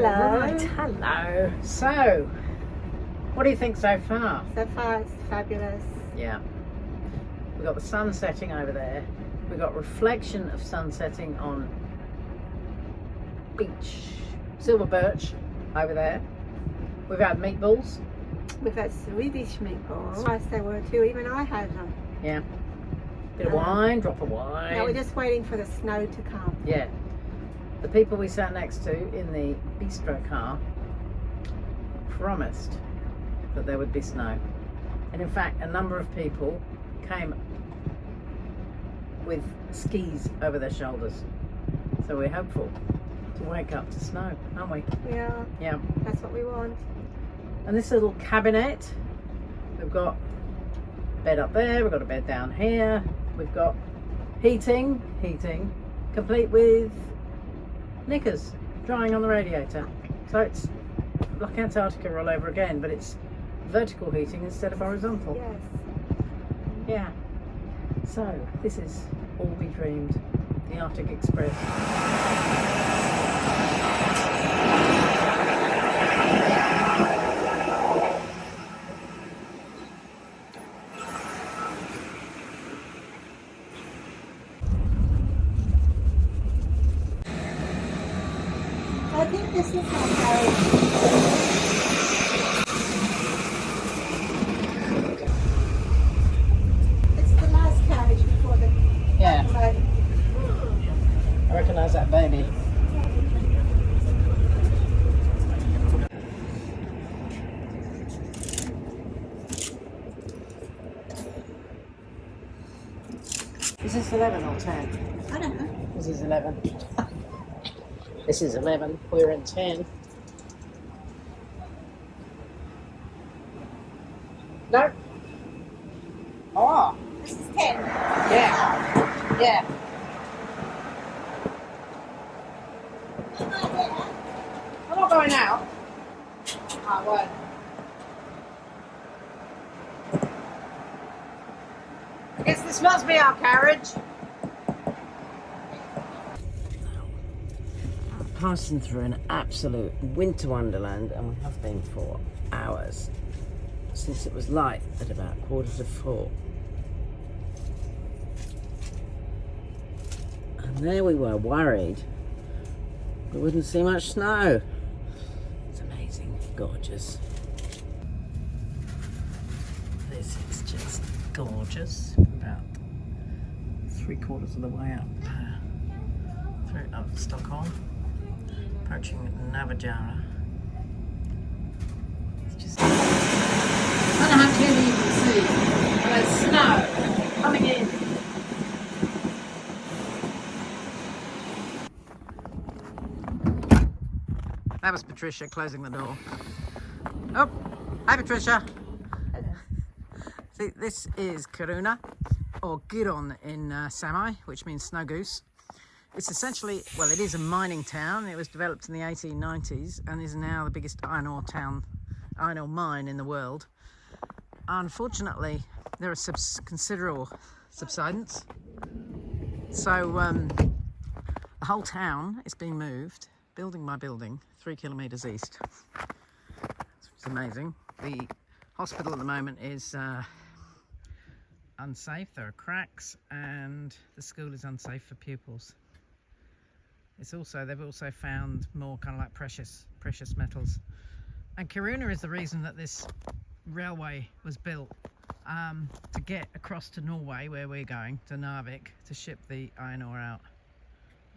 Hello. Right, hello. So, what do you think so far? So far it's fabulous. Yeah. We've got the sun setting over there. We've got reflection of sun setting on beach, silver birch over there. We've had meatballs. We've had Swedish meatballs. Nice they were too, even I had them. Yeah. Bit of wine, drop of wine. Now we're just waiting for the snow to come. Yeah. The people we sat next to in the bistro car promised that there would be snow. And in fact, a number of people came with skis over their shoulders. So we're hopeful to wake up to snow, aren't we? Yeah. Yeah. That's what we want. And this little cabinet, we've got a bed up there, we've got a bed down here, we've got heating, complete with knickers drying on the radiator. So it's like Antarctica all over again, but it's vertical heating instead of horizontal. Yes. Yeah. So this is all we dreamed, the Arctic Express. I think this is our carriage. It's the last carriage before the Yeah, locomotive. I recognise that baby. Is this 11 or 10? I don't know. This is 11. This is 11. We're in 10. No. Oh. This is 10. Yeah. Yeah. I'm not going out. I won't. I guess this must be our carriage. Passing through an absolute winter wonderland, and we have been for hours since it was light at about 4:45. And there we were, worried we wouldn't see much snow. It's amazing, gorgeous. This is just gorgeous. About 3/4 of the way up through up Stockholm. Approaching Narvik. It's just, I don't know how clearly you can see, but there's snow coming in. That was Patricia closing the door. Oh, hi Patricia. Hello. See, this is Kiruna, or Giron in Sami, which means snow goose. It's essentially, well, it is a mining town. It was developed in the 1890s and is now the biggest iron ore mine in the world. Unfortunately, there are considerable subsidence. So the whole town is being moved, building by building, 3 kilometres east. It's amazing. The hospital at the moment is unsafe. There are cracks, and the school is unsafe for pupils. They've also found more kind of like precious metals. And Kiruna is the reason that this railway was built, to get across to Norway, where we're going, to Narvik, to ship the iron ore out.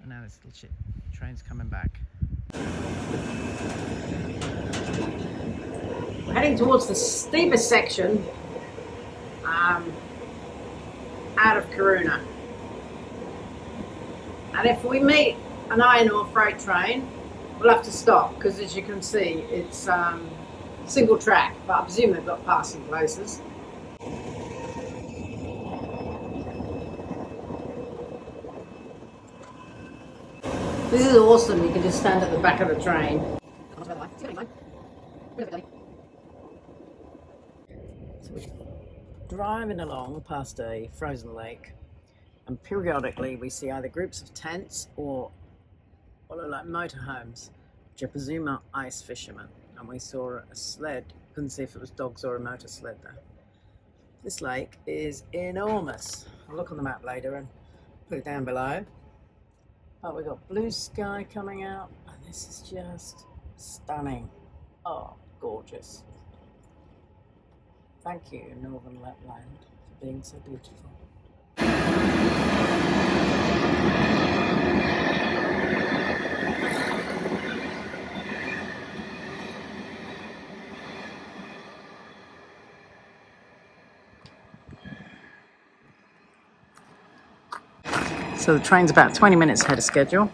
And now this little train's coming back. We're heading towards the steepest section out of Kiruna. And if we meet an iron ore freight train, we'll have to stop, because as you can see, it's single track, but I presume they've got passing places. This is awesome. You can just stand at the back of the train. So we're driving along past a frozen lake, and periodically we see either groups of tents or what look like motorhomes Japazuma ice fishermen, and we saw a sled. Couldn't see if it was dogs or a motor sled though. This lake is enormous. I'll look on the map later and put it down below. But we've got blue sky coming out, and this is just stunning. Oh, gorgeous. Thank you, Northern Lapland, for being so beautiful. So the train's about 20 minutes ahead of schedule.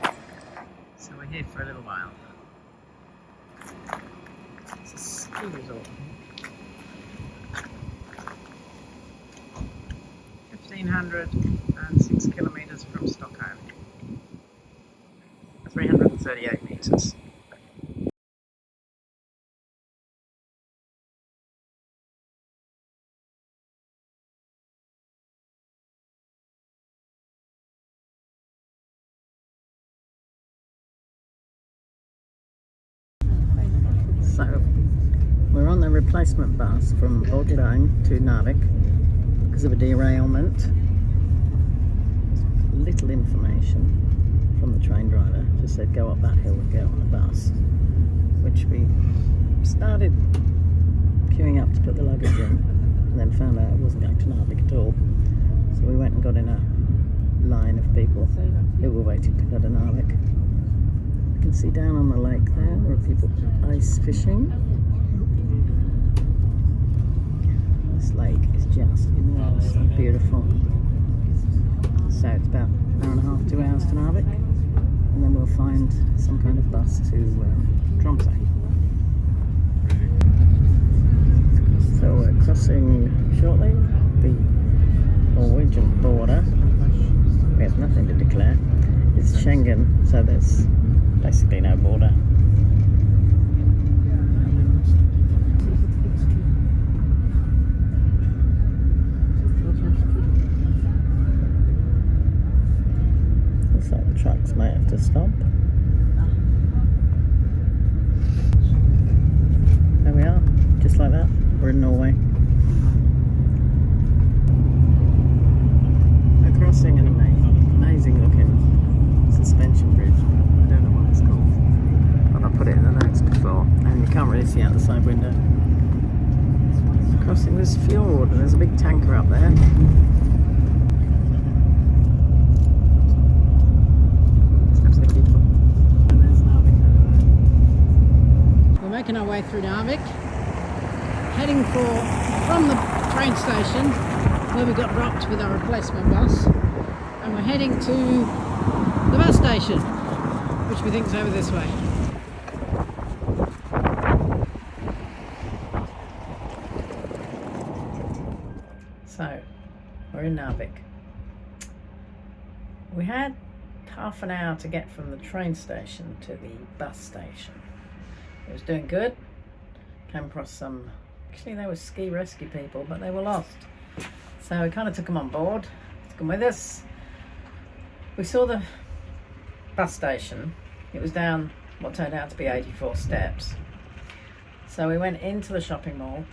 So we're here for a little while. It's a ski resort. 1,506 kilometres from Stockholm. 338 metres. So we're on the replacement bus from onward to Narvik because of a derailment. Little information from the train driver. Just said go up that hill and get on the bus, which we started queuing up to put the luggage in, and then found out it wasn't going to Narvik at all. So we went and got in a line of people who were waiting to go to Narvik. You can see down on the lake there are people ice fishing. This lake is just enormous and beautiful. So it's about an hour and a half, 2 hours to Narvik, and then we'll find some kind of bus to Tromso. So we're crossing shortly the Norwegian border. We have nothing to declare. It's Schengen, so there's basically no border. Looks like the trucks might have to stop. There we are, just like that. We're in Norway. We're crossing an amazing looking suspension bridge. I don't know what it's called, but I put it in the notes before, and you can't really see out the side window. Crossing this fjord, and there's a big tanker up there. It's absolutely beautiful. And there's Narvik over there. We're making our way through Narvik, heading from the train station where we got dropped with our replacement bus, and we're heading to the bus station, which we think is over this way. So, we're in Narvik. We had half an hour to get from the train station to the bus station. It was doing good. Came across some, actually they were ski rescue people, but they were lost. So we kind of took them on board, took them with us. We saw the bus station. It was down what turned out to be 84 steps. So we went into the shopping mall,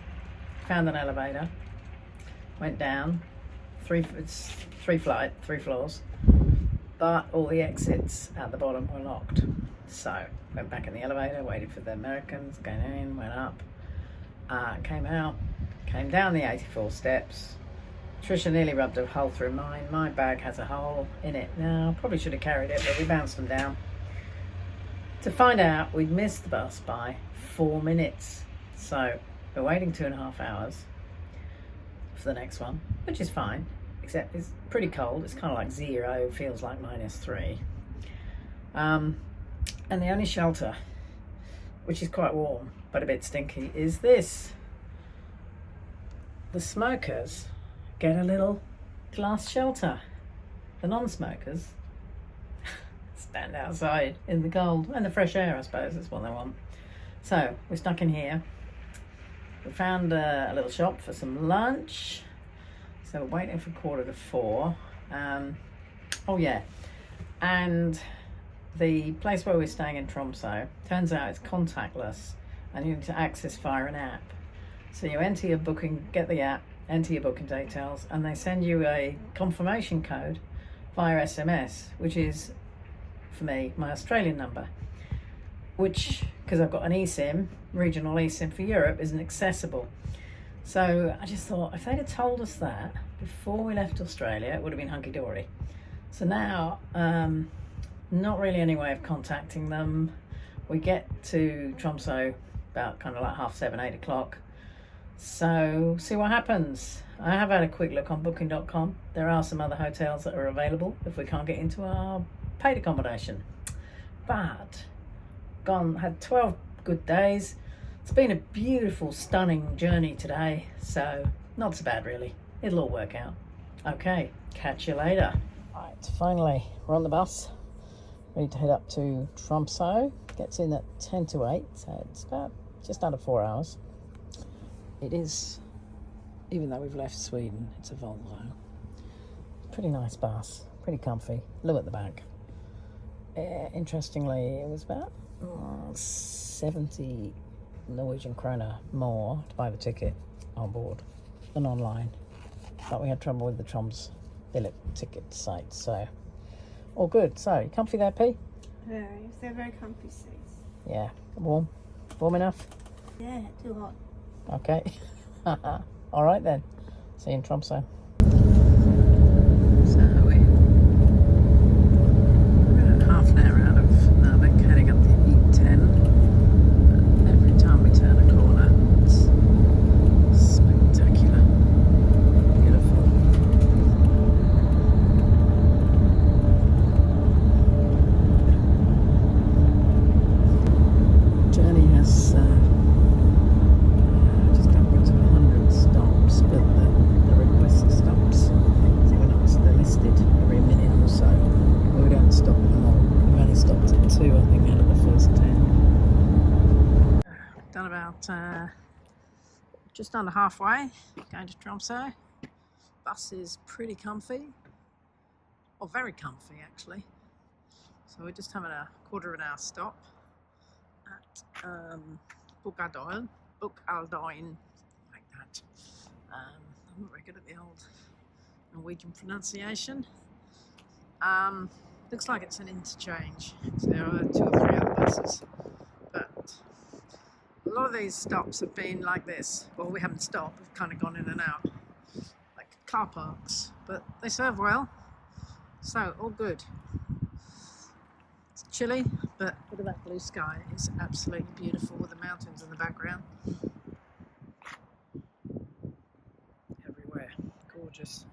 found an elevator, went down, three floors, but all the exits at the bottom were locked. So went back in the elevator, waited for the Americans, going in, went up, came out, came down the 84 steps. Trisha nearly rubbed a hole through mine. My bag has a hole in it now. Probably should have carried it, but we bounced them down. To find out we'd missed the bus by 4 minutes. So we're waiting 2.5 hours for the next one, which is fine, except it's pretty cold. It's kind of like 0, feels like -3. And the only shelter, which is quite warm but a bit stinky, is this. The smokers get a little glass shelter. The non-smokers stand outside in the cold and the fresh air, I suppose, is what they want. So we're stuck in here. We found a little shop for some lunch. So we're waiting for 3:45. Oh yeah, and the place where we're staying in Tromso, turns out it's contactless and you need to access via an app. So you enter your booking, get the app, enter your booking details, and they send you a confirmation code via SMS, which is, for me, my Australian number, which, because I've got an eSIM, regional eSIM for Europe, isn't accessible. So I just thought, if they'd have told us that before we left Australia, it would have been hunky-dory. So now, not really any way of contacting them. We get to Tromso about kind of like 7:30, 8 o'clock. So see what happens. I have had a quick look on booking.com. There are some other hotels that are available if we can't get into our paid accommodation. But had 12 good days. It's been a beautiful, stunning journey today, so not so bad really. It'll all work out. Okay, catch you later. Right, finally we're on the bus, ready to head up to Tromso. Gets in at 10 to 8, so it's about just under 4 hours. It is, even though we've left Sweden, it's a Volvo. Pretty nice bus, pretty comfy. Look at the back. Interestingly, it was about 70 Norwegian kroner more to buy the ticket on board than online. But we had trouble with the Troms billet ticket site, so all good. So, you comfy there, P? Very. They're very comfy seats. Yeah. Warm? Warm enough? Yeah, too hot. Okay. All right then. See you in Tromso. So we're about half an hour out of Narvik, heading up the E10. But every time we turn a corner, it's spectacular. Beautiful. Journey has just upwards of 100 stops, but the request stops, so they're listed every minute or so. But we don't stop them all. We've only stopped at 2, I think, out of the first 10. Done about just under halfway, going to Tromso. Bus is pretty comfy, or very comfy actually. So we're just having a quarter of an hour stop at Bukkaldøyen, like that. I'm not very good at the old Norwegian pronunciation. Looks like it's an interchange, so there are 2 or 3 other buses, but a lot of these stops have been like this. Well, we haven't stopped, we've kind of gone in and out, like car parks, but they serve well, so all good. It's chilly, but look at that blue sky. It's absolutely beautiful with the mountains in the background. Everywhere. Gorgeous.